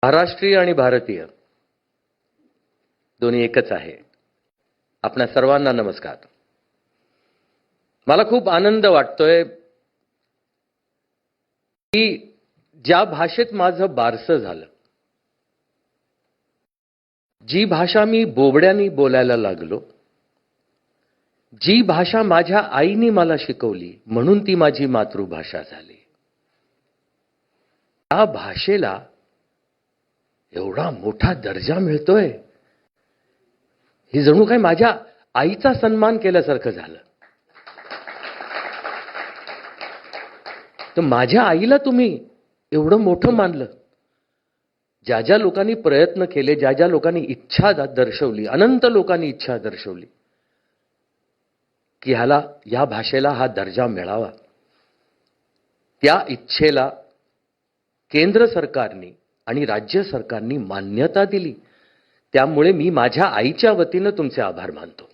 महाराष्ट्रीय आणि भारतीय दोन्ही एकच आहे. आपणा सर्वांना नमस्कार. मला खूप आनंद वाटतोय की ज्या भाषेत माझं बारसं झालं, जी भाषा मी बोबड्यानी बोलायला लागलो, जी भाषा माझ्या आईने मला शिकवली म्हणून ती माझी मातृभाषा झाली, त्या भाषेला एवढा मोठा दर्जा मिळतोय, ही जणू काय माझ्या आईचा सन्मान केल्यासारखं झालं. तर माझ्या आईला तुम्ही एवढं मोठं मानलं. ज्या ज्या लोकांनी प्रयत्न केले, ज्या ज्या लोकांनी इच्छा दर्शवली, अनंत लोकांनी इच्छा दर्शवली की या भाषेला हा दर्जा मिळावा, त्या इच्छेला केंद्र सरकारने आणि राज्य सरकारने मान्यता दिली. त्यामुळे मी माझ्या आईच्या वतीनं तुमचे आभार मानतो.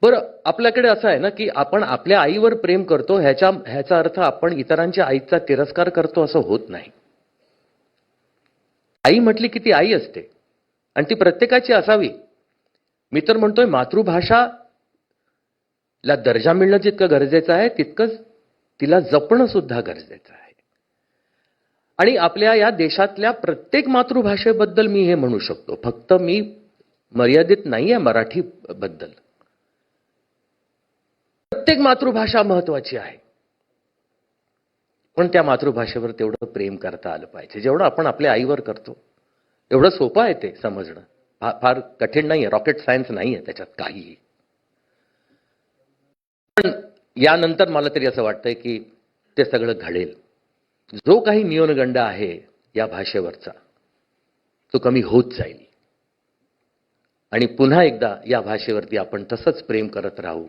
बरं, आपल्याकडे असं आहे ना की आपण आपल्या आईवर प्रेम करतो, ह्याचा अर्थ आपण इतरांच्या आईचा तिरस्कार करतो असं होत नाही. आई म्हटली की ती आई असते आणि ती प्रत्येकाची असावी. मी तर म्हणतोय मातृभाषाला दर्जा मिळणं जितकं गरजेचं आहे, तितकंच तिला जपणं सुद्धा गरजेचं आहे. आणि आपल्या या देशातल्या प्रत्येक मातृभाषेबद्दल मी हे म्हणू शकतो. फक्त मी मर्यादित नाहीये मराठी बद्दल. प्रत्येक मातृभाषा महत्वाची आहे, पण त्या मातृभाषेवर तेवढं प्रेम करता आलं पाहिजे जेवढं आपण आपल्या आईवर करतो. एवढं सोपं आहे ते समजणं, फार कठीण नाहीये, रॉकेट सायन्स नाहीये त्याच्यात काहीही. पण यानंतर मला तरी असं वाटतंय की ते सगळं घडेल. जो काही न्यूनगंड आहे या भाषेवरचा, तो कमी होत जाईल आणि पुन्हा एकदा या भाषेवरती आपण तसंच प्रेम करत राहू,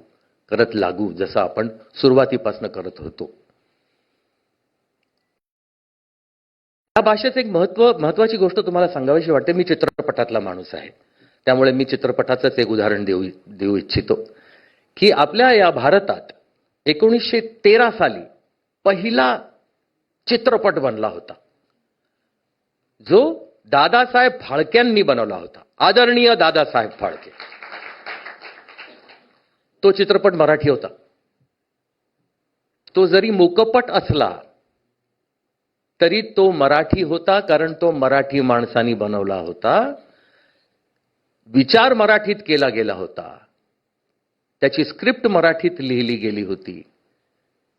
करत लागू, जसं आपण सुरुवातीपासून करत होतो. या भाषेचं एक महत्वाची गोष्ट तुम्हाला सांगावीशी वाटते. मी चित्रपटातला माणूस आहे, त्यामुळे मी चित्रपटाचंच एक उदाहरण देऊ इच्छितो की आपल्या या भारतात 1913 साली पहिला चित्रपट बनला होता, जो दादासाहेब फाळकेंनी बनवला होता. आदरणीय दादासाहेब फाळके. तो चित्रपट मराठी होता. तो जरी मूकपट असला तरी तो मराठी होता, कारण तो मराठी माणसांनी बनवला होता. विचार मराठीत केला गेला होता. त्याची स्क्रिप्ट मराठीत लिहिली गेली होती.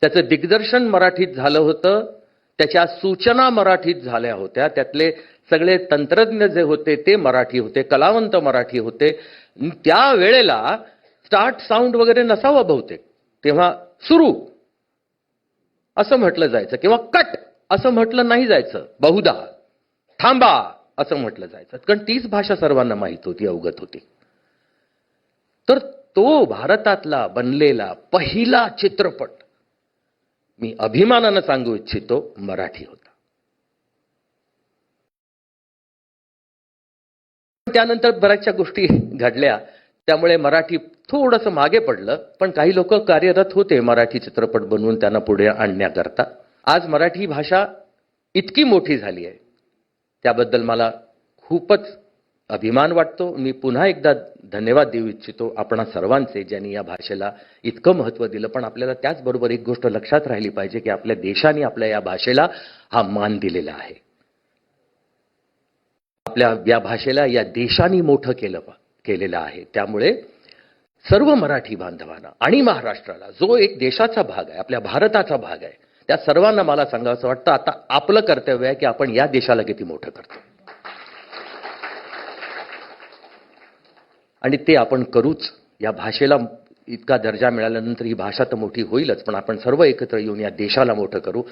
त्याचं दिग्दर्शन मराठीत झालं होतं. त्याच्या सूचना मराठीत झाल्या होत्या. त्यातले सगळे तंत्रज्ञ जे होते ते मराठी होते, कलावंत मराठी होते. त्या वेळेला स्टार्ट साऊंड वगैरे नसावा बहुतेक, तेव्हा सुरू असं म्हटलं जायचं किंवा कट असं म्हटलं नाही जायचं. बहुधा थांबा असं म्हटलं जायचं, कारण तीच भाषा सर्वांना माहित होती, अवगत होती. तर तो भारतातला बनलेला पहिला चित्रपट, मी अभिमानानं सांगू इच्छितो, मराठी होता. त्यानंतर बऱ्याचशा गोष्टी घडल्या, त्यामुळे मराठी थोडंसं मागे पडलं. पण काही लोक कार्यरत होते मराठी चित्रपट बनवून त्यांना पुढे आणण्याकरता. आज मराठी भाषा इतकी मोठी झाली आहे, त्याबद्दल मला खूपच अभिमान वाटतो. मी पुन्हा एकदा धन्यवाद देऊ इच्छितो आपणा सर्वांचे, ज्यांनी या भाषेला इतकं महत्त्व दिलं. पण आपल्याला त्याचबरोबर एक गोष्ट लक्षात राहिली पाहिजे की आपल्या देशाने आपल्या या भाषेला हा मान दिलेला आहे. आपल्या या भाषेला या देशाने मोठं केलेलं आहे. त्यामुळे सर्व मराठी बांधवांना आणि महाराष्ट्राला, जो एक देशाचा भाग आहे, आपल्या भारताचा भाग आहे, त्या सर्वांना मला सांगावंसं वाटतं, आता आपलं कर्तव्य आहे की आपण या देशाला किती मोठं करतो. आणि ते आपण करूच. या भाषेला इतका दर्जा मिळाल्यानंतर ही भाषा तर मोठी होईलच, पण आपण सर्व एकत्र येऊन या देशाला मोठं करू.